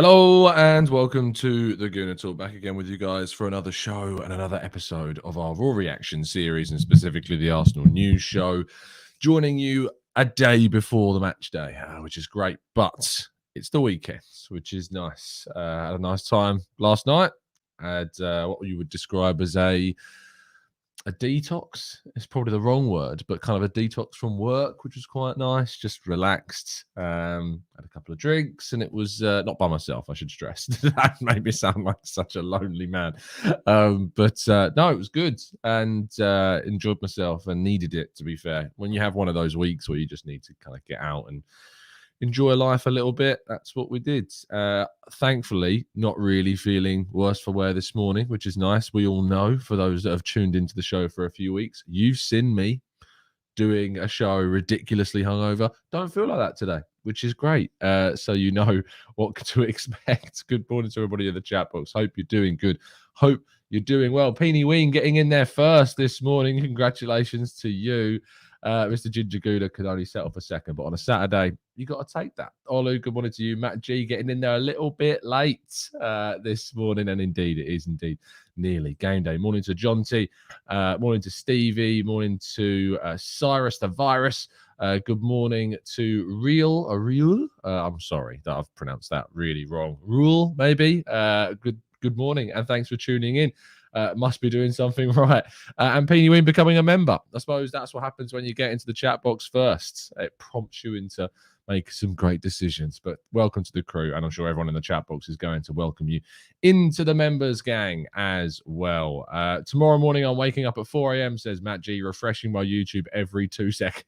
Hello and welcome to the Gooner Talk. Back again with you guys for another show and another episode of our Raw Reaction series, and specifically the Arsenal News Show. Joining you a day before the match day, which is great, but it's the weekend, which is nice. Had a nice time last night. Had what you would describe as a detox. It's probably the wrong word, but kind of a detox from work, which was quite nice. Just relaxed. Had a couple of drinks, and it was not by myself, I should stress. That made me sound like such a lonely man. But no, it was good, and enjoyed myself and needed it, to be fair. When you have one of those weeks where you just need to kind of get out and enjoy life a little bit, that's what we did. Thankfully, not really feeling worse for wear this morning, which is nice. We all know, for those that have tuned into the show for a few weeks, you've seen me doing a show ridiculously hungover. Don't feel like that today, which is great. So you know what to expect. Good morning to everybody in the chat box. Hope you're doing good. Hope you're doing well. Peeny Ween getting in there first this morning. Congratulations to you. Mr. Ginger Gooner could only settle for second, but on a Saturday, you got to take that. Olu, good morning to you. Matt G getting in there a little bit late this morning, and indeed, it is indeed nearly game day. Morning to John T. Morning to Stevie. Morning to Cyrus the Virus. Good morning to Real. I'm sorry that I've pronounced that really wrong. Rule, maybe. Good morning, and thanks for tuning in. Must be doing something right. And Peeny Ween becoming a member. I suppose that's what happens when you get into the chat box first. It prompts you into make some great decisions. But welcome to the crew, and I'm sure everyone in the chat box is going to welcome you into the members gang as well. Tomorrow morning, I'm waking up at 4 a.m., says Matt G, refreshing my YouTube every 2 seconds.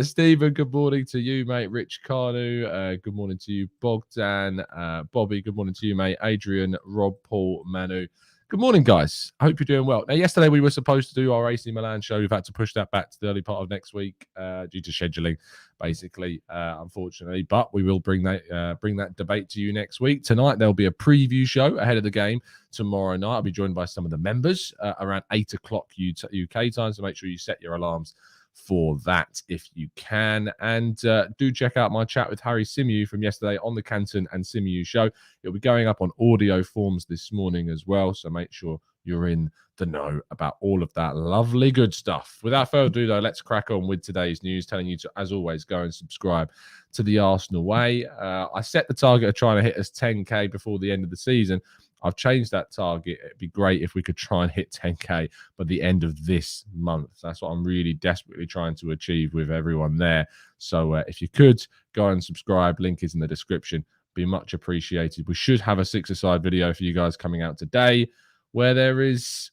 Stephen, good morning to you, mate. Rich Carnu, good morning to you. Bogdan, Bobby, good morning to you, mate. Adrian, Rob, Paul, Manu. Good morning, guys. I hope you're doing well. Now, yesterday we were supposed to do our AC Milan show. We've had to push that back to the early part of next week due to scheduling, basically, unfortunately. But we will bring that debate to you next week. Tonight there'll be a preview show ahead of the game. Tomorrow night I'll be joined by some of the members around 8 o'clock UK time. So make sure you set your alarms for that if you can, and do check out my chat with Harry Simeon from yesterday on the Canton and Simeon show. It'll be going up on audio forms this morning as well, so make sure you're in the know about all of that lovely good stuff. Without further ado, though, let's crack on with today's news, telling you to, as always, go and subscribe to the Arsenal Way. I set the target of trying to hit us 10k before the end of the season. I've changed that target. It'd be great if we could try and hit 10k by the end of this month. That's what I'm really desperately trying to achieve with everyone there. So if you could go and subscribe, link is in the description. Be much appreciated. We should have a six-a-side video for you guys coming out today, where there is,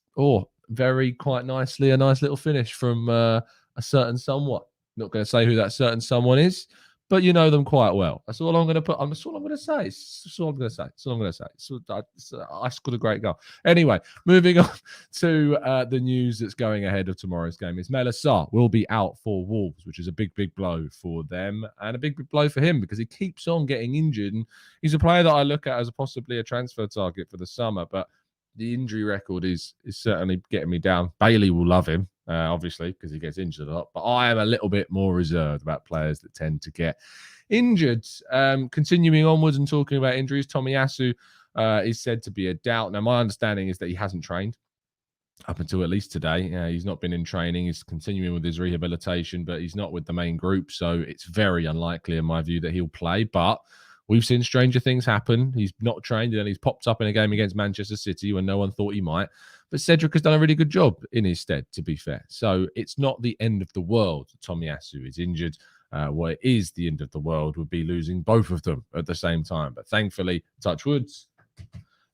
very quite nicely, a nice little finish from a certain someone. Not going to say who that certain someone is, but you know them quite well. That's all I'm going to put. That's all I'm going to say. That's all I'm going to say. That's all I'm going to say. I scored a great goal. Anyway, moving on to the news that's going ahead of tomorrow's game. Ismaila Sarr will be out for Wolves, which is a big blow for them, and a big blow for him because he keeps on getting injured. And he's a player that I look at as possibly a transfer target for the summer, but the injury record is certainly getting me down. Bailey will love him, obviously, because he gets injured a lot. But I am a little bit more reserved about players that tend to get injured. Continuing onwards and talking about injuries, Tomiyasu is said to be a doubt. Now, my understanding is that he hasn't trained up until at least today. He's not been in training. He's continuing with his rehabilitation, but he's not with the main group. So it's very unlikely, in my view, that he'll play. But we've seen stranger things happen. He's not trained, and he's popped up in a game against Manchester City when no one thought he might. But Cedric has done a really good job in his stead, to be fair. So it's not the end of the world. Tomiyasu is injured. What it is the end of the world would be losing both of them at the same time. But thankfully, touch woods,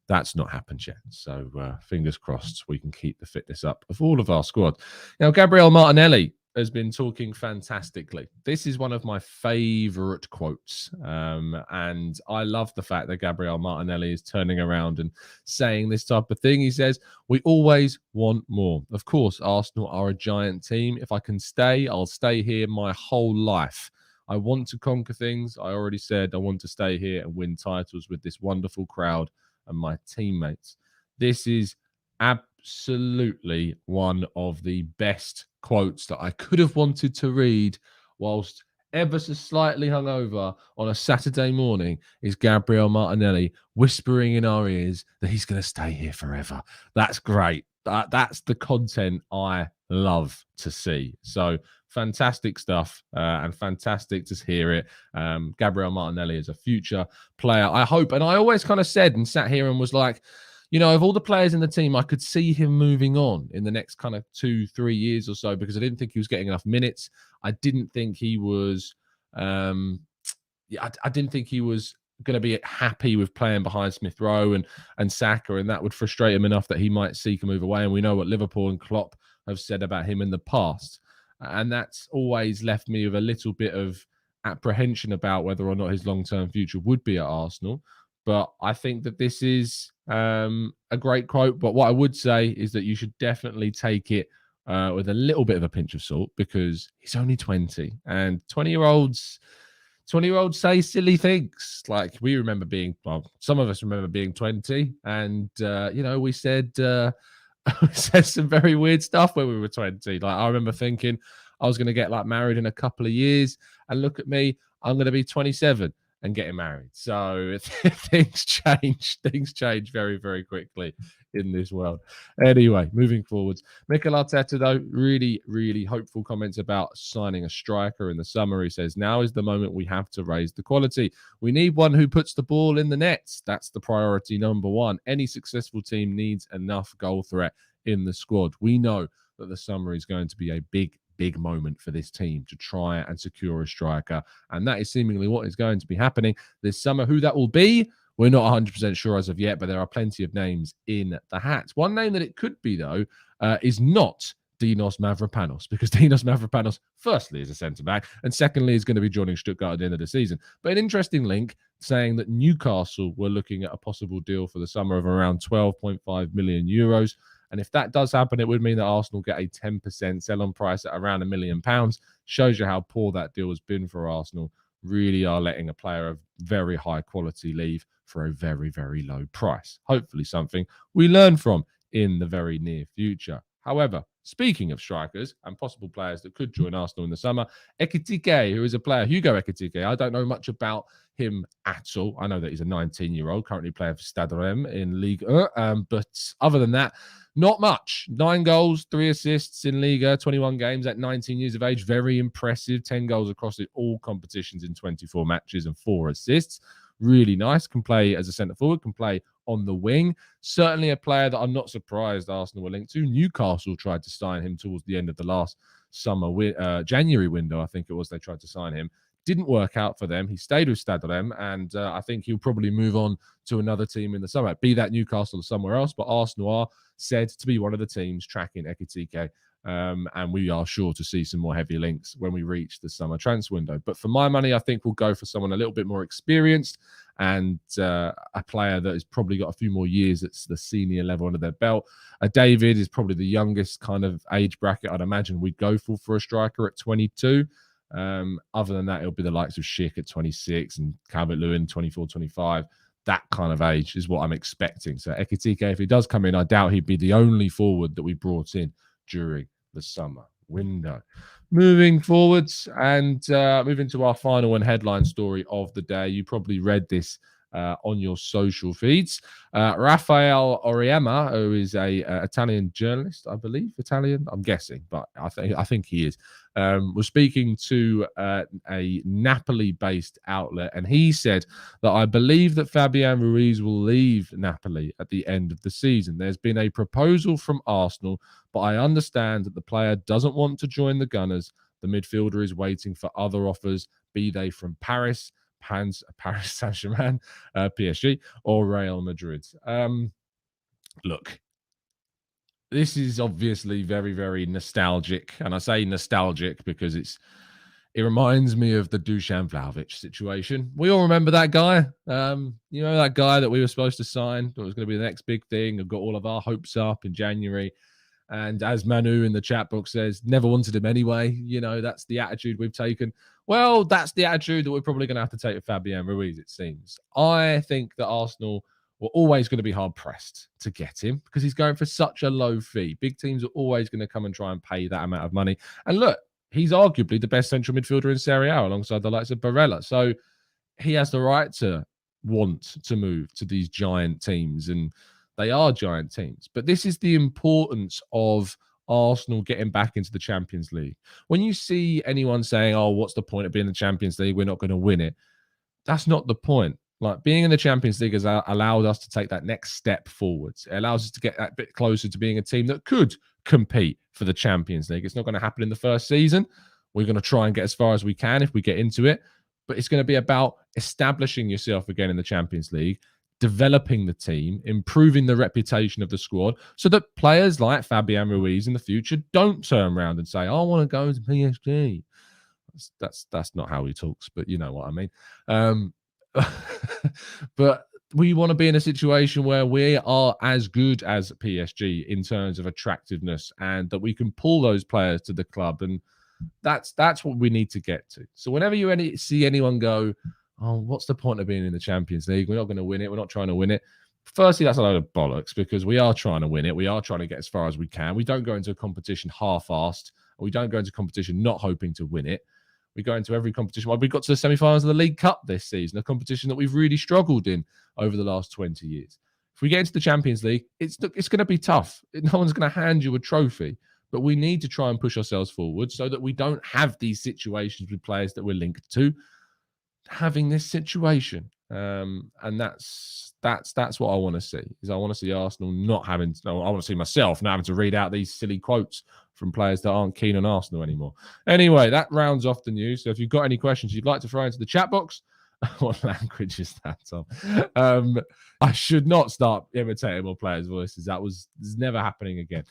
that's not happened yet. So fingers crossed we can keep the fitness up of all of our squad. Now, Gabriel Martinelli has been talking fantastically. This is one of my favorite quotes. And I love the fact that Gabriel Martinelli is turning around and saying this type of thing. He says, "We always want more. Of course, Arsenal are a giant team. If I can stay, I'll stay here my whole life. I want to conquer things. I already said I want to stay here and win titles with this wonderful crowd and my teammates." This is absolutely one of the best quotes that I could have wanted to read whilst ever so slightly hungover on a Saturday morning is Gabriel Martinelli whispering in our ears that he's going to stay here forever. That's great. That's the content I love to see. So fantastic stuff and fantastic to hear it. Gabriel Martinelli is a future player, I hope. And I always kind of said and sat here and was like, you know, of all the players in the team, I could see him moving on in the next kind of 2-3 years or so, because I didn't think he was getting enough minutes. I didn't think he was, I didn't think he was going to be happy with playing behind Smith Rowe and Saka, and that would frustrate him enough that he might seek a move away. And we know what Liverpool and Klopp have said about him in the past, and that's always left me with a little bit of apprehension about whether or not his long-term future would be at Arsenal. But I think that this is a great quote. But what I would say is that you should definitely take it with a little bit of a pinch of salt, because he's only 20, and 20-year-olds say silly things. Like, we remember being, well, some of us remember being 20, and we said we said some very weird stuff when we were 20. Like, I remember thinking I was going to get married in a couple of years, and look at me, I'm going to be 27 and getting married. So things change very, very quickly in this world. Anyway, moving forwards, Mikel Arteta, though, really, really hopeful comments about signing a striker in the summer. He says, now is the moment we have to raise the quality. We need one who puts the ball in the nets. That's the priority number one. Any successful team needs enough goal threat in the squad. We know that the summer is going to be a big moment for this team to try and secure a striker, and that is seemingly what is going to be happening this summer. Who that will be, we're not 100% sure as of yet, but there are plenty of names in the hat. One name that it could be, though, is not Dinos Mavropanos, because Dinos Mavropanos, firstly, is a centre-back, and secondly, is going to be joining Stuttgart at the end of the season. But an interesting link saying that Newcastle were looking at a possible deal for the summer of around 12.5 million euros. And if that does happen, it would mean that Arsenal get a 10% sell-on price at around £1 million. Shows you how poor that deal has been for Arsenal. Really are letting a player of very high quality leave for a very, very low price. Hopefully something we learn from in the very near future. However, speaking of strikers and possible players that could join Arsenal in the summer, Ekitike, who is a player, Hugo Ekitike, I don't know much about him at all. I know that he's a 19-year-old, currently playing for Stade Rennes in Ligue 1, but other than that, not much. 9 goals, 3 assists in Liga, 21 games at 19 years of age. Very impressive. 10 goals across all competitions in 24 matches and 4 assists. Really nice. Can play as a centre forward, can play on the wing. Certainly a player that I'm not surprised Arsenal were linked to. Newcastle tried to sign him towards the end of the last summer, January window, I think it was. They tried to sign him. Didn't work out for them. He stayed with Stade Rennes, and I think he'll probably move on to another team in the summer, be that Newcastle or somewhere else. But Arsenal are said to be one of the teams tracking Ekitike, and we are sure to see some more heavy links when we reach the summer transfer window. But for my money, I think we'll go for someone a little bit more experienced and a player that has probably got a few more years at the senior level under their belt. David is probably the youngest kind of age bracket I'd imagine we'd go for a striker at 22. Other than that, it'll be the likes of Schick at 26 and Calvert-Lewin 24, 25. That kind of age is what I'm expecting. So Ekitike, if he does come in, I doubt he'd be the only forward that we brought in during the summer window. Moving forwards and moving to our final and headline story of the day. You probably read this on your social feeds. Rafael Oriema, who is a Italian journalist, I believe, Italian, I'm guessing, but I think he is, was speaking to a Napoli-based outlet, and he said that I believe that Fabian Ruiz will leave Napoli at the end of the season. There's been a proposal from Arsenal, but I understand that the player doesn't want to join the Gunners. The midfielder is waiting for other offers, be they from Paris Saint-Germain, PSG, or Real Madrid. Look, this is obviously very, very nostalgic, and I say nostalgic because it reminds me of the Dusan Vlahovic situation. We all remember that guy. That guy that we were supposed to sign, that was going to be the next big thing, and got all of our hopes up in January. And as Manu in the chat box says, never wanted him anyway. That's the attitude we've taken. Well, that's the attitude that we're probably going to have to take with Fabian Ruiz, it seems. I think that Arsenal were always going to be hard-pressed to get him because he's going for such a low fee. Big teams are always going to come and try and pay that amount of money. And look, he's arguably the best central midfielder in Serie A alongside the likes of Barella. So he has the right to want to move to these giant teams, and they are giant teams. But this is the importance of Arsenal getting back into the Champions League. When you see anyone saying, oh, what's the point of being in the Champions League? We're not going to win it. That's not the point. Like, being in the Champions League has allowed us to take that next step forwards. It allows us to get that bit closer to being a team that could compete for the Champions League. It's not going to happen in the first season. We're going to try and get as far as we can if we get into it. But it's going to be about establishing yourself again in the Champions League, developing the team, improving the reputation of the squad, so that players like Fabian Ruiz in the future don't turn around and say, I want to go to PSG. That's not how he talks, but you know what I mean. But we want to be in a situation where we are as good as PSG in terms of attractiveness, and that we can pull those players to the club. And that's what we need to get to. So whenever you see anyone go, oh, what's the point of being in the Champions League? We're not going to win it. We're not trying to win it. Firstly, that's a load of bollocks, because we are trying to win it. We are trying to get as far as we can. We don't go into a competition half-assed. We don't go into competition not hoping to win it. We go into every competition. Well, we got to the semi-finals of the League Cup this season, a competition that we've really struggled in over the last 20 years. If we get into the Champions League, it's going to be tough. No one's going to hand you a trophy. But we need to try and push ourselves forward so that we don't have these situations with players that we're linked to having this situation. And that's what I want to see. Is I want to see Arsenal not having. No, I want to see myself not having to read out these silly quotes from players that aren't keen on Arsenal anymore. Anyway, that rounds off the news. So if you've got any questions you'd like to throw into the chat box, what language is that, Tom? I should not start imitating more players' voices. That's never happening again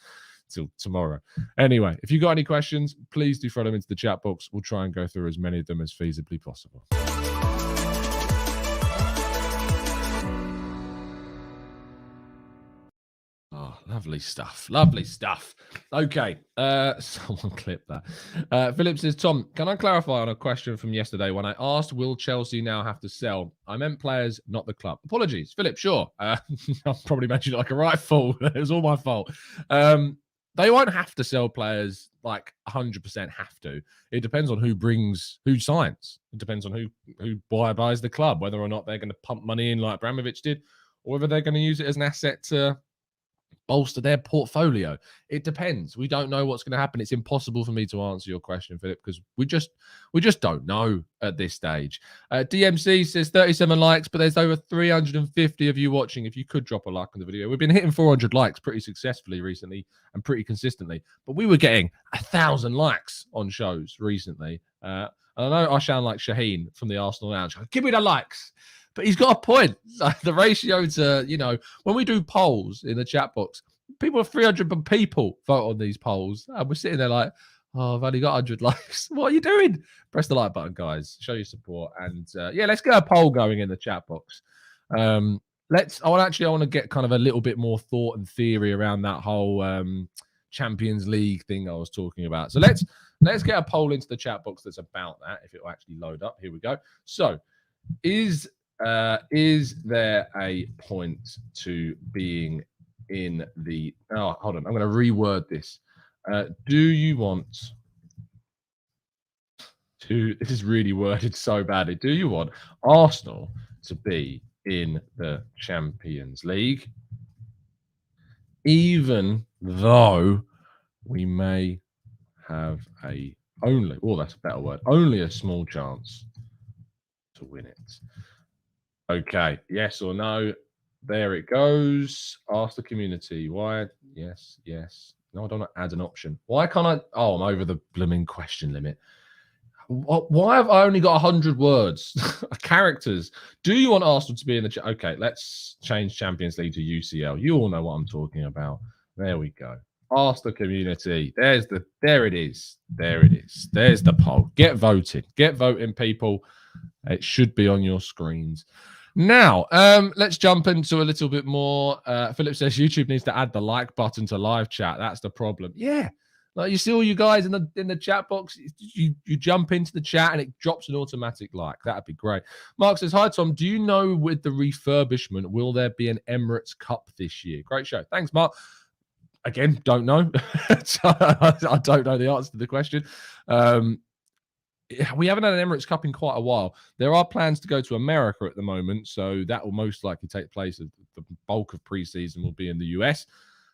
till tomorrow. Anyway, if you've got any questions, please do throw them into the chat box. We'll try and go through as many of them as feasibly possible. Oh, lovely stuff. Lovely stuff. Okay. Someone clip that. Philip says, Tom, can I clarify on a question from yesterday when I asked, will Chelsea now have to sell? I meant players, not the club. Apologies, Philip. Sure. I'll probably mentioned it like a right fool. It was all my fault. They won't have to sell players like 100% have to. It depends on who signs. It depends on who buys the club, whether or not they're going to pump money in like Abramovich did, or whether they're going to use it as an asset to bolster their portfolio. It depends. We don't know what's going to happen. It's impossible for me to answer your question, Philip, because we just don't know at this stage. DMC says 37 likes, but there's over 350 of you watching. If you could drop a like on the video. We've been hitting 400 likes pretty successfully recently and pretty consistently, but we were getting 1,000 likes on shows recently. I know I sound like Shaheen from the Arsenal Lounge. Give me the likes. But he's got a point. The ratio to, when we do polls in the chat box, 300 people vote on these polls. And we're sitting there like, oh, I've only got 100 likes. What are you doing? Press the like button, guys. Show your support. And let's get a poll going in the chat box. I want to get kind of a little bit more thought and theory around that whole Champions League thing I was talking about. So let's get a poll into the chat box that's about that, if it will actually load up. Here we go. So is there a point to being in the... Oh, hold on. I'm going to reword this. Do you want to... This is really worded so badly. Do you want Arsenal to be in the Champions League, even though we may have that's a better word, only a small chance to win it? Okay, yes or no? There it goes. Ask the community. Why? Yes. No, I don't want to add an option. Why can't I? Oh, I'm over the blooming question limit. Why have I only got 100 words? Characters. Do you want Arsenal to be in the... Okay, let's change Champions League to UCL. You all know what I'm talking about. There we go. Ask the community. There it is. There's the poll. Get voting, people. It should be on your screens. Now, let's jump into a little bit more. Philip says YouTube needs to add the like button to live chat. That's the problem. Yeah. Like, you see all you guys in the chat box, you jump into the chat and it drops an automatic like. That'd be great. Mark says, hi, Tom. Do you know with the refurbishment, will there be an Emirates Cup this year? Great show. Thanks, Mark. Again, don't know. I don't know the answer to the question. We haven't had an Emirates Cup in quite a while. There are plans to go to America at the moment, so that will most likely take place. The bulk of preseason will be in the US.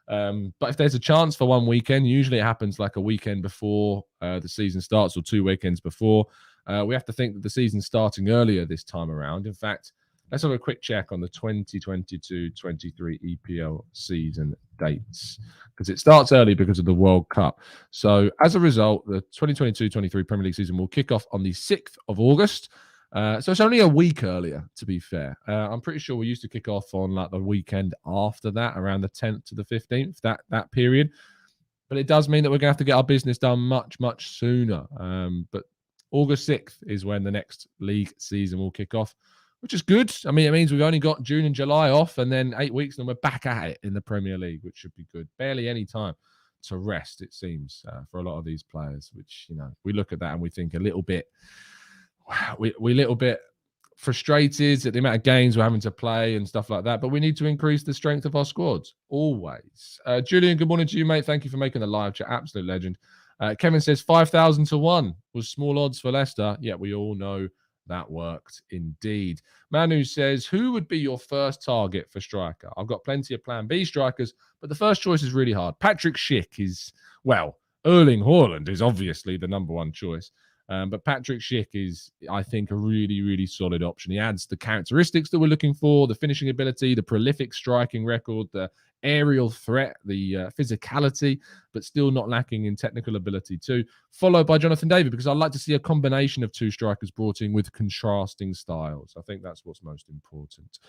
But if there's a chance for one weekend, usually it happens like a weekend before the season starts or 2 weekends before. We have to think that the season's starting earlier this time around. In fact, let's have a quick check on the 2022-23 EPL season dates, because it starts early because of the World Cup. So as a result, the 2022-23 Premier League season will kick off on the 6th of August. So it's only a week earlier, to be fair. I'm pretty sure we used to kick off on like the weekend after that, around the 10th to the 15th, that period. But it does mean that we're going to have to get our business done much, much sooner. But August 6th is when the next league season will kick off, which is good. I mean, it means we've only got June and July off, and then 8 weeks, and we're back at it in the Premier League, which should be good. Barely any time to rest, it seems, for a lot of these players, which, you know, we look at that and we think a little bit, we're a little bit frustrated at the amount of games we're having to play and stuff like that, but we need to increase the strength of our squads, always. Julian, good morning to you, mate. Thank you for making the live chat. Absolute legend. Kevin says 5,000 to 1 was small odds for Leicester. Yeah, we all know that worked indeed. Manu says, who would be your first target for striker? I've got plenty of plan B strikers, but the first choice is really hard. Patrick Schick is, well, Erling Haaland is obviously the number one choice. But Patrick Schick is, I think, a really, really solid option. He adds the characteristics that we're looking for, the finishing ability, the prolific striking record, the aerial threat, the physicality, but still not lacking in technical ability too, followed by Jonathan David, because I'd like to see a combination of two strikers brought in with contrasting styles. I think that's what's most important.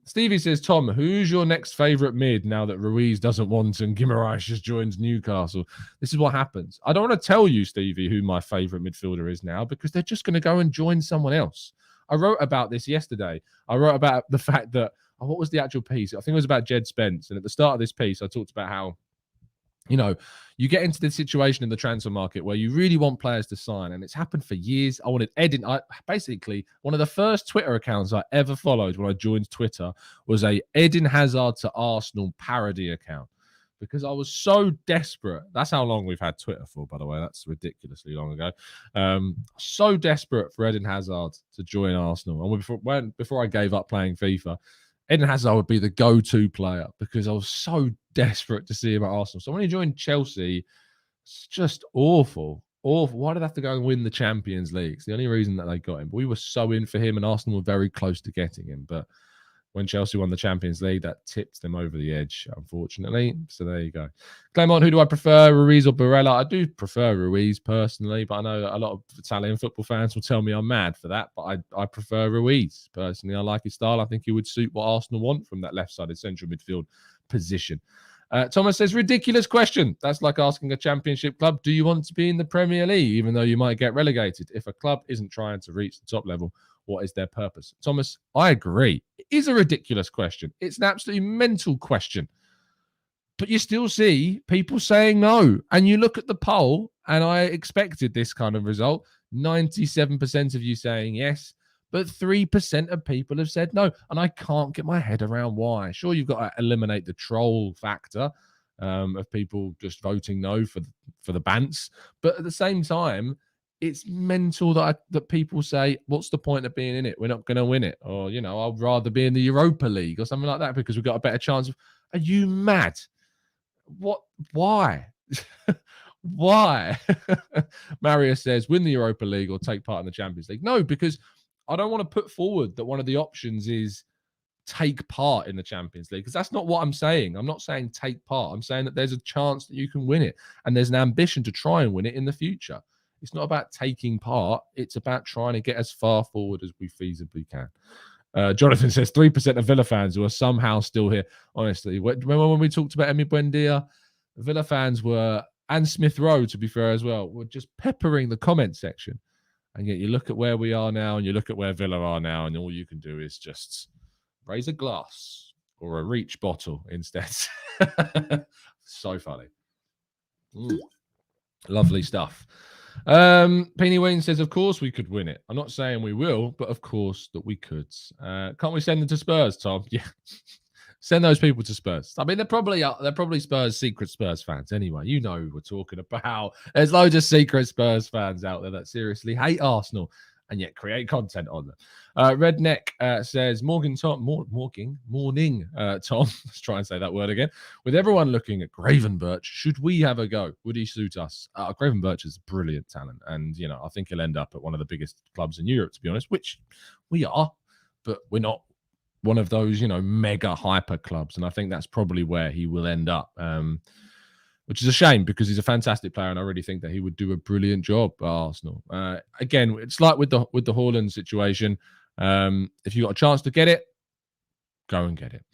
Stevie says, Tom, who's your next favourite mid now that Ruiz doesn't want and Guimaraes just joins Newcastle? This is what happens. I don't want to tell you, Stevie, who my favourite midfielder is now, because they're just going to go and join someone else. I wrote about this yesterday. I wrote about the fact that, what was the actual piece? I think it was about Jed Spence. And at the start of this piece, I talked about how, you know, you get into this situation in the transfer market where you really want players to sign. And it's happened for years. I wanted basically, one of the first Twitter accounts I ever followed when I joined Twitter was a Eden Hazard to Arsenal parody account, because I was so desperate. That's how long we've had Twitter for, by the way. That's ridiculously long ago. So desperate for Eden Hazard to join Arsenal. And before I gave up playing FIFA, Eden Hazard would be the go-to player, because I was so desperate to see him at Arsenal. So when he joined Chelsea, it's just awful. Awful. Why did they have to go and win the Champions League? It's the only reason that they got him. But we were so in for him, and Arsenal were very close to getting him. But when Chelsea won the Champions League, that tipped them over the edge, unfortunately. So there you go. Clement, who do I prefer, Ruiz or Barella? I do prefer Ruiz personally, but I know a lot of Italian football fans will tell me I'm mad for that, but I prefer Ruiz personally. I like his style. I think he would suit what Arsenal want from that left-sided central midfield position. Thomas says, ridiculous question. That's like asking a championship club, do you want to be in the Premier League, even though you might get relegated? If a club isn't trying to reach the top level, what is their purpose? Thomas, I agree. It is a ridiculous question. It's an absolutely mental question. But you still see people saying no. And you look at the poll, and I expected this kind of result. 97% of you saying yes, but 3% of people have said no. And I can't get my head around why. Sure, you've got to eliminate the troll factor of people just voting no for the bants. But at the same time, it's mental that people say, what's the point of being in it? We're not going to win it. Or, you know, I'd rather be in the Europa League or something like that because we've got a better chance. Are you mad? What? Why? Why? Mario says, win the Europa League or take part in the Champions League. No, because I don't want to put forward that one of the options is take part in the Champions League, because that's not what I'm saying. I'm not saying take part. I'm saying that there's a chance that you can win it, and there's an ambition to try and win it in the future. It's not about taking part. It's about trying to get as far forward as we feasibly can. Jonathan says 3% of Villa fans who are somehow still here. Honestly, remember when we talked about Emi Buendia? Villa fans were, and Smith Rowe, to be fair as well, were just peppering the comment section. And yet you look at where we are now and you look at where Villa are now, and all you can do is just raise a glass or a reach bottle instead. So funny. Lovely stuff. Penny Wayne says, of course we could win it. I'm not saying we will, but of course that we could. Can't we send them to Spurs, Tom? Yeah. Send those people to Spurs. I mean, they're probably Spurs, secret Spurs fans anyway. You know who we're talking about. There's loads of secret Spurs fans out there that seriously hate Arsenal and yet create content on them. Redneck says, morning, Tom. Let's try and say that word again. With everyone looking at Gravenberch, should we have a go? Would he suit us? Gravenberch is brilliant talent. And, I think he'll end up at one of the biggest clubs in Europe, to be honest, which we are, but we're not one of those, mega hyper clubs. And I think that's probably where he will end up, which is a shame because he's a fantastic player. And I really think that he would do a brilliant job at Arsenal. Again, it's like with the Haaland situation. If you got a chance to get it, go and get it.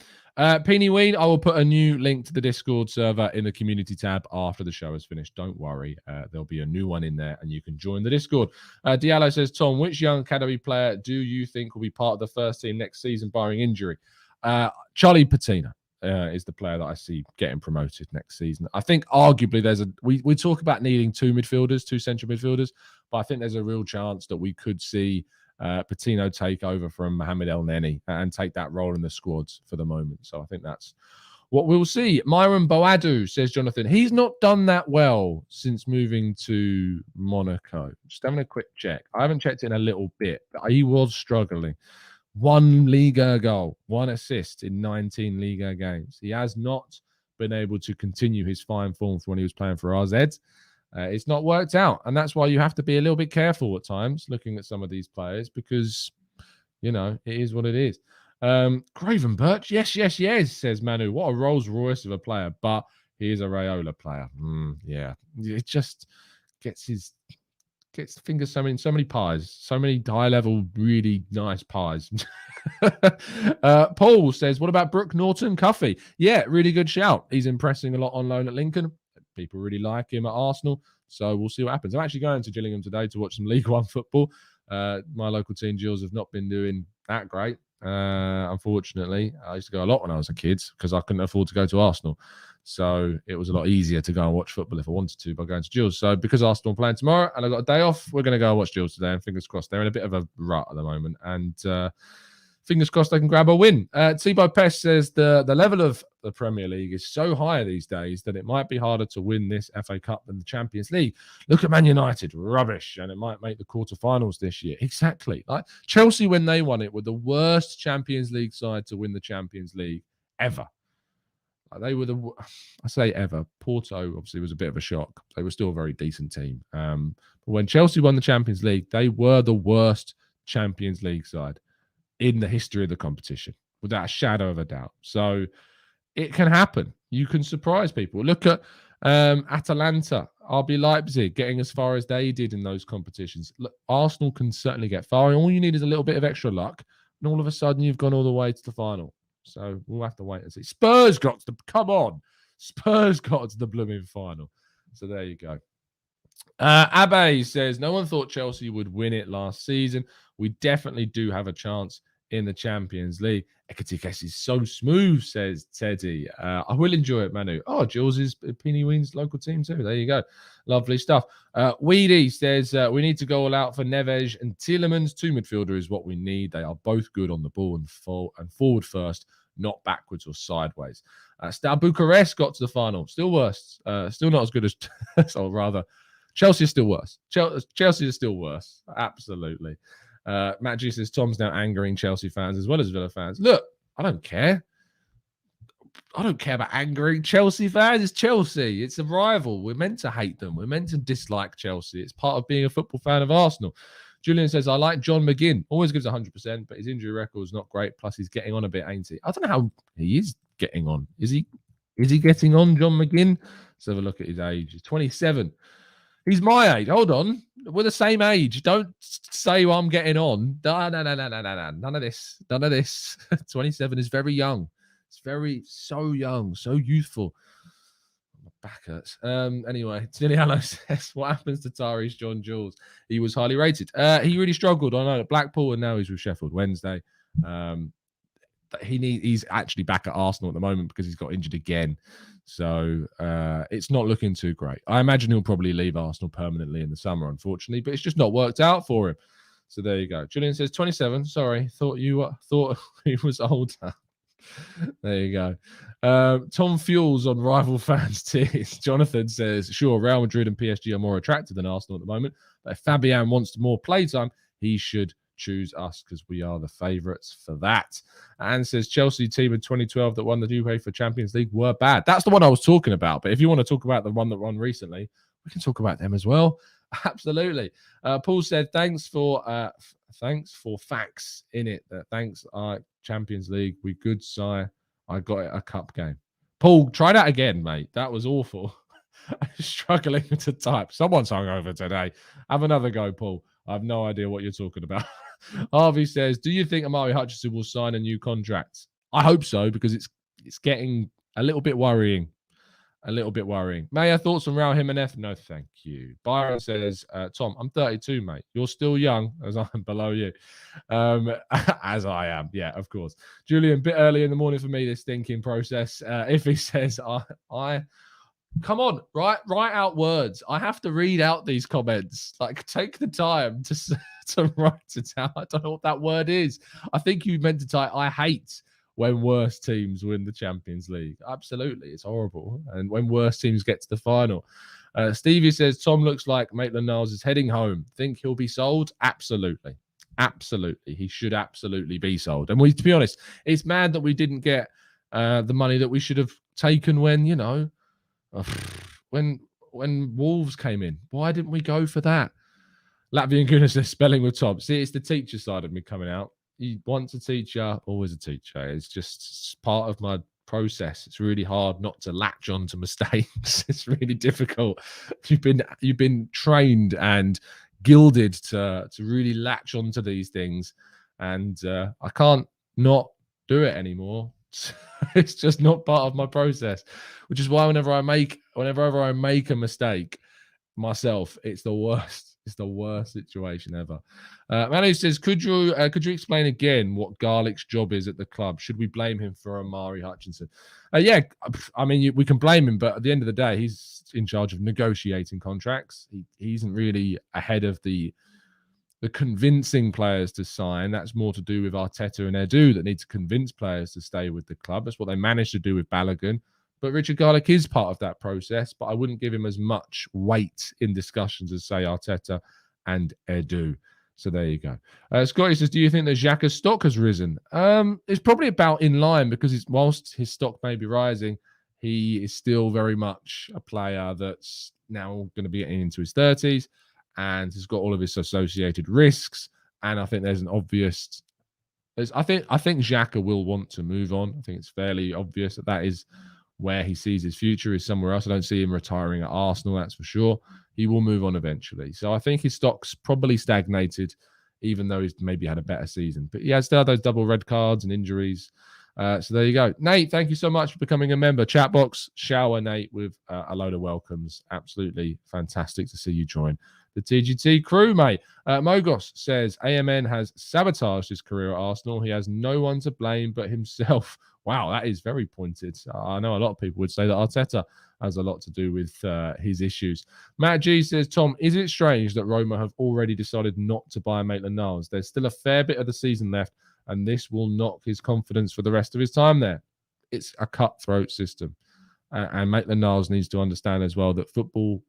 Peeny Ween, I will put a new link to the Discord server in the community tab after the show is finished. Don't worry. There'll be a new one in there and you can join the Discord. Diallo says, Tom, which young academy player do you think will be part of the first team next season barring injury? Charlie Patino is the player that I see getting promoted next season. I think arguably we talk about needing two central midfielders, but I think there's a real chance that we could see Patino take over from Mohamed El Neni and take that role in the squads for the moment. So I think that's what we'll see. Myron Boadu, says Jonathan, he's not done that well since moving to Monaco. Just having a quick check. I haven't checked in a little bit, but he was struggling. 1 Liga goal, 1 assist in 19 Liga games. He has not been able to continue his fine form from when he was playing for RZ. It's not worked out. And that's why you have to be a little bit careful at times looking at some of these players because, it is what it is. Gravenberch, yes, says Manu. What a Rolls Royce of a player, but he is a Raiola player. Yeah, it just gets his fingers so many pies, so many high-level, really nice pies. Paul says, what about Brooke Norton-Cuffy? Yeah, really good shout. He's impressing a lot on loan at Lincoln. People really like him at Arsenal, so we'll see what happens. I'm actually going to Gillingham today to watch some League One football. My local team, Gills, have not been doing that great, unfortunately. I used to go a lot when I was a kid because I couldn't afford to go to Arsenal. So it was a lot easier to go and watch football if I wanted to by going to Gills. So because Arsenal are playing tomorrow and I've got a day off, we're going to go and watch Gills today. And fingers crossed, they're in a bit of a rut at the moment. And fingers crossed they can grab a win. Thibaut Pest says the level of the Premier League is so high these days that it might be harder to win this FA Cup than the Champions League. Look at Man United, rubbish, and it might make the quarterfinals this year. Exactly. Like Chelsea, when they won it, were the worst Champions League side to win the Champions League ever. They were I say ever. Porto obviously was a bit of a shock. They were still a very decent team. But when Chelsea won the Champions League, they were the worst Champions League side in the history of the competition, without a shadow of a doubt. So it can happen. You can surprise people. Look at Atalanta, RB Leipzig, getting as far as they did in those competitions. Look, Arsenal can certainly get far. All you need is a little bit of extra luck, and all of a sudden you've gone all the way to the final. So we'll have to wait and see. Spurs got to the blooming final. So there you go. Abe says, no one thought Chelsea would win it last season. We definitely do have a chance in the Champions League. Ekitike is so smooth, says Teddy. I will enjoy it, Manu. Oh, Jules is Peeny Ween's local team too. There you go. Lovely stuff. Weedy says, we need to go all out for Neves and Tielemans. 2 midfielder is what we need. They are both good on the ball and forward first, not backwards or sideways. Star Bucharest got to the final. Still worse. Still not as good as, or rather, Chelsea is still worse. Chelsea is still worse. Absolutely. Matt G says, Tom's now angering Chelsea fans as well as Villa fans. Look, I don't care. I don't care about angering Chelsea fans. It's Chelsea. It's a rival. We're meant to hate them. We're meant to dislike Chelsea. It's part of being a football fan of Arsenal. Julian says, I like John McGinn. Always gives 100%, but his injury record is not great. Plus, he's getting on a bit, ain't he? I don't know how he is getting on. Is he getting on, John McGinn? Let's have a look at his age. He's 27. He's my age. Hold on. We're the same age. Don't say I'm getting on. No. None of this. 27 is very young. It's so young, so youthful. My back hurts. Anyway, Tiniano says, what happens to Tyrese John Jules? He was highly rated. He really struggled. I know at Blackpool, and now he's with Sheffield Wednesday. He's actually back at Arsenal at the moment because he's got injured again. So it's not looking too great. I imagine he'll probably leave Arsenal permanently in the summer, unfortunately, but it's just not worked out for him. So there you go. Julian says 27. Sorry, thought he was older. There you go. Tom Fuels on rival fans' tears. Jonathan says, sure, Real Madrid and PSG are more attractive than Arsenal at the moment, but if Fabian wants more playtime, he should choose us because we are the favourites for that. And says, Chelsea team in 2012 that won the UEFA Champions League were bad. That's the one I was talking about. But if you want to talk about the one that won recently, we can talk about them as well. Absolutely. Paul said, thanks for facts in it. Thanks, Champions League. We good, sire. I got it a cup game. Paul, try that again, mate. That was awful. I'm struggling to type. Someone's hungover today. Have another go, Paul. I have no idea what you're talking about. Harvey says, do you think Amari Hutchinson will sign a new contract? I hope so, because it's getting a little bit worrying. A little bit worrying. Maya, thoughts on Raul Jimenez? No, thank you. Byron says, Tom, I'm 32, mate. You're still young, as I'm below you. As I am. Yeah, of course. Julian, bit early in the morning for me, this thinking process. If he says, I come on, write out words. I have to read out these comments. Like, take the time to write it out. I don't know what that word is. I think you meant to type, I hate when worse teams win the Champions League. Absolutely. It's horrible. And when worse teams get to the final. Stevie says, Tom looks like Maitland-Niles is heading home. Think he'll be sold? Absolutely. Absolutely. He should absolutely be sold. And to be honest, it's mad that we didn't get the money that we should have taken when, when Wolves came in. Why didn't we go for that? Latvian Gooner says, spelling with Tom. See, it's the teacher side of me coming out. Once a teacher, always a teacher. It's just part of my process. It's really hard not to latch on to mistakes. It's really difficult. You've been trained and gilded to really latch onto these things, and I can't not do it anymore. It's just not part of my process, which is why whenever I make a mistake myself, it's the worst. It's the worst situation ever. Manu says, could you explain again what Garlick's job is at the club? Should we blame him for Amari Hutchinson? Yeah, I mean, we can blame him, but at the end of the day, he's in charge of negotiating contracts. He isn't really ahead of the convincing players to sign. That's more to do with Arteta and Edu that need to convince players to stay with the club. That's what they managed to do with Balogun. But Richard Garlick is part of that process, but I wouldn't give him as much weight in discussions as, say, Arteta and Edu. So there you go. Scotty says, do you think that Xhaka's stock has risen? It's probably about in line because whilst his stock may be rising, he is still very much a player that's now going to be getting into his 30s and has got all of his associated risks. And I think there's an obvious... I think Xhaka will want to move on. I think it's fairly obvious that is where he sees his future is somewhere else. I don't see him retiring at Arsenal, that's for sure. He will move on eventually. So I think his stock's probably stagnated, even though he's maybe had a better season. But he has still had those double red cards and injuries. So there you go. Nate, thank you so much for becoming a member. Chat box, shower Nate with a load of welcomes. Absolutely fantastic to see you join the TGT crew, mate. Mogos says, AMN has sabotaged his career at Arsenal. He has no one to blame but himself. Wow, that is very pointed. I know a lot of people would say that Arteta has a lot to do with his issues. Matt G says, Tom, is it strange that Roma have already decided not to buy Maitland-Niles? There's still a fair bit of the season left, and this will knock his confidence for the rest of his time there. It's a cutthroat system. And Maitland-Niles needs to understand as well that football,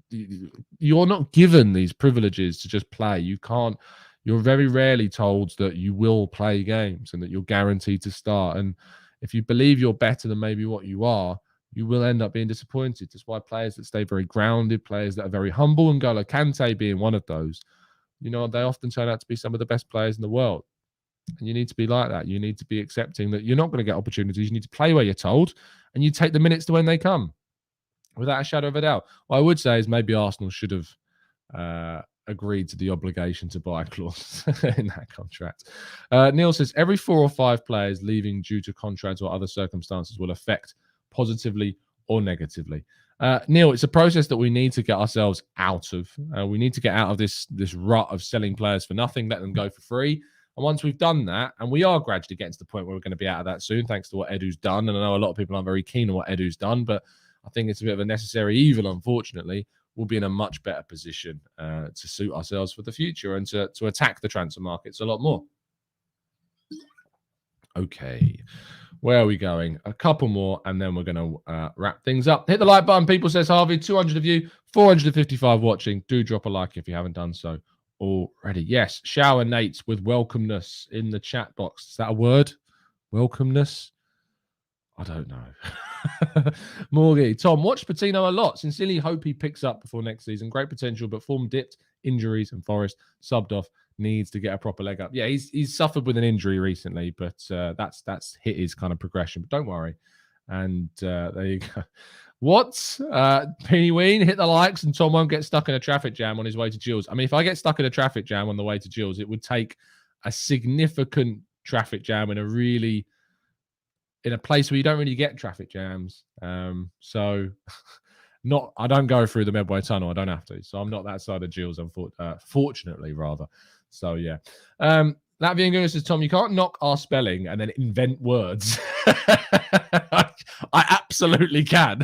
you're not given these privileges to just play. You're very rarely told that you will play games and that you're guaranteed to start. And if you believe you're better than maybe what you are, you will end up being disappointed. That's why players that stay very grounded, players that are very humble, and N'Golo Kante being one of those, they often turn out to be some of the best players in the world. And you need to be like that. You need to be accepting that you're not going to get opportunities. You need to play where you're told, and you take the minutes to when they come, without a shadow of a doubt. What I would say is maybe Arsenal should have agreed to the obligation to buy clause in that contract. Neil says, every 4 or 5 players leaving due to contracts or other circumstances will affect positively or negatively. Neil, it's a process that we need to get ourselves out of. We need to get out of this rut of selling players for nothing, let them go for free. And once we've done that, and we are gradually getting to the point where we're going to be out of that soon, thanks to what Edu's done. And I know a lot of people aren't very keen on what Edu's done, but I think it's a bit of a necessary evil, unfortunately. We'll be in a much better position to suit ourselves for the future and to attack the transfer markets a lot more. Okay. Where are we going? A couple more, and then we're going to wrap things up. Hit the like button, people, says Harvey. 200 of you, 455 watching. Do drop a like if you haven't done so already. Yes, shower Nate with welcomeness in the chat box. Is that a word? Welcomeness? I don't know. Morgie, Tom, watch Patino a lot. Sincerely hope he picks up before next season. Great potential, but form dipped, injuries, and Forest subbed off. Needs to get a proper leg up. Yeah, he's suffered with an injury recently, but that's hit his kind of progression. But don't worry. And there you go. What? Penny Ween, hit the likes, and Tom won't get stuck in a traffic jam on his way to Gills. I mean, if I get stuck in a traffic jam on the way to Gills, it would take a significant traffic jam in a place where you don't really get traffic jams. So I don't go through the Medway Tunnel. I don't have to. So I'm not that side of Gills, fortunately, rather. So, yeah. Latvian Gooner says, Tom, you can't knock our spelling and then invent words. I absolutely can.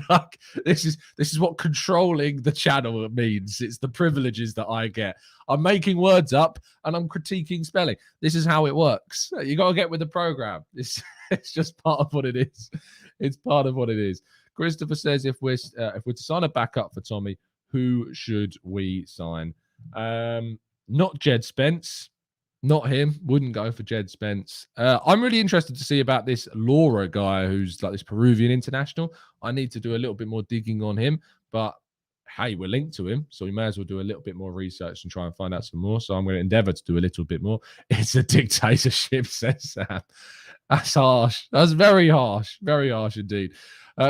This is what controlling the channel means. It's the privileges that I get. I'm making words up and I'm critiquing spelling. This is how it works. You got to get with the program. It's just part of what it is. It's part of what it is. Christopher says, if we're to sign a backup for Tommy, who should we sign? Not Jed Spence. Not him. Wouldn't go for Jed Spence. I'm really interested to see about this Laura guy who's like this Peruvian international. I need to do a little bit more digging on him. But hey, we're linked to him, so we may as well do a little bit more research and try and find out some more. So I'm going to endeavour to do a little bit more. It's a dictatorship, says Sam. That's harsh. That's very harsh. Very harsh indeed.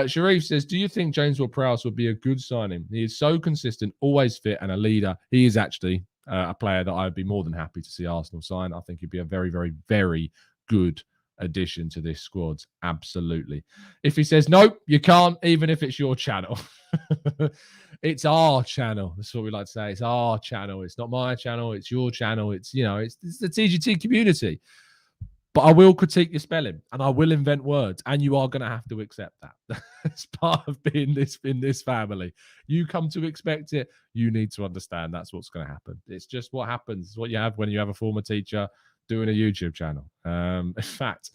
Sharif says, do you think James Ward-Prowse would be a good signing? He is so consistent, always fit, and a leader. He is actually a player that I'd be more than happy to see Arsenal sign. I think he'd be a very, very, very good addition to this squad. Absolutely. If he says, nope, you can't, even if it's your channel. It's our channel. That's what we like to say. It's our channel. It's not my channel. It's your channel. It's the TGT community. But I will critique your spelling and I will invent words, and you are going to have to accept that. It's part of being in this family. You come to expect it. You need to understand that's what's going to happen. It's just what happens. It's what you have when you have a former teacher doing a YouTube channel. In fact,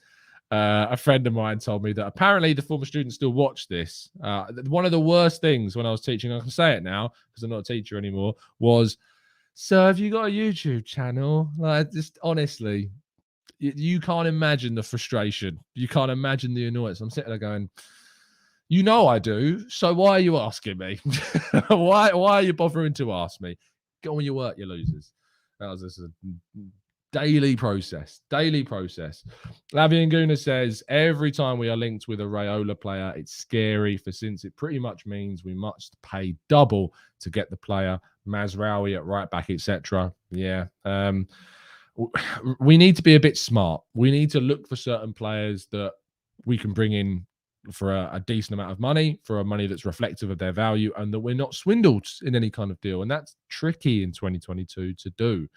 a friend of mine told me that apparently the former students still watch this. One of the worst things when I was teaching, I can say it now because I'm not a teacher anymore, was, so have you got a YouTube channel? Like, just honestly, you can't imagine the frustration. You can't imagine the annoyance. I'm sitting there going, I do. So why are you asking me? why are you bothering to ask me? Get on with your work, you losers. That was just a daily process. Lavian Gooner says, every time we are linked with a Raiola player, it's scary since it pretty much means we must pay double to get the player. Mazraoui at right back, etc. Yeah. We need to be a bit smart. We need to look for certain players that we can bring in for a decent amount of money, for a money that's reflective of their value, and that we're not swindled in any kind of deal. And that's tricky in 2022 to do.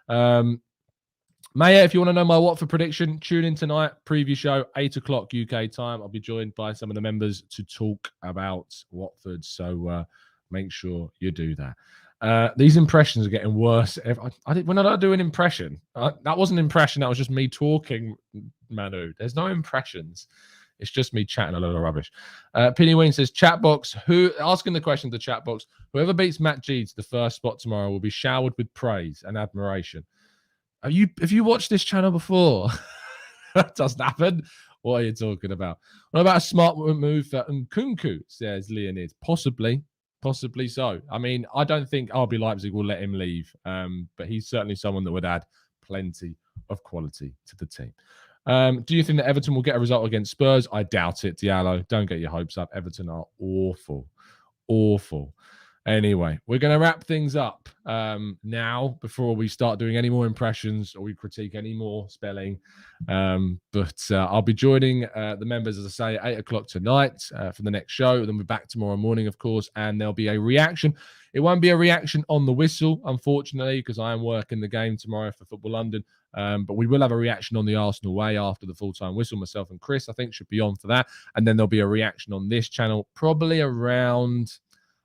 Maya, if you want to know my Watford prediction, tune in tonight. Preview show, 8 o'clock UK time. I'll be joined by some of the members to talk about Watford. So make sure you do that. These impressions are getting worse. When I do an impression, that wasn't an impression. That was just me talking, Manu. There's no impressions. It's just me chatting a lot of rubbish. Penny Wayne says, chat box, asking the question to the chat box, whoever beats Matt G to the first spot tomorrow will be showered with praise and admiration. Have you watched this channel before? That doesn't happen. What are you talking about? What about a smart move for Nkunku, says Leonid? Possibly so. I mean, I don't think RB Leipzig will let him leave, but he's certainly someone that would add plenty of quality to the team. Do you think that Everton will get a result against Spurs? I doubt it, Diallo. Don't get your hopes up. Everton are awful. Anyway, we're going to wrap things up now before we start doing any more impressions or we critique any more spelling. But I'll be joining the members, as I say, 8 o'clock tonight for the next show. Then we're back tomorrow morning, of course, and there'll be a reaction. It won't be a reaction on the whistle, unfortunately, because I am working the game tomorrow for Football London. But we will have a reaction on the Arsenal way after the full-time whistle. Myself and Chris, I think, should be on for that. And then there'll be a reaction on this channel, probably around,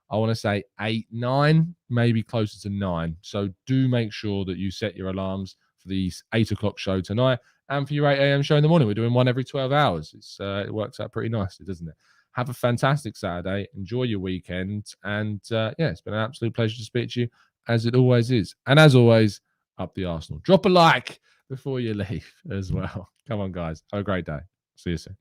I want to say 8, 9, maybe closer to 9. So do make sure that you set your alarms for for the 8 o'clock show tonight and for your 8 a.m. show in the morning. We're doing one every 12 hours. It works out pretty nicely, doesn't it? Have a fantastic Saturday. Enjoy your weekend. And it's been an absolute pleasure to speak to you, as it always is. And as always, up the Arsenal. Drop a like before you leave as well. Come on, guys. Have a great day. See you soon.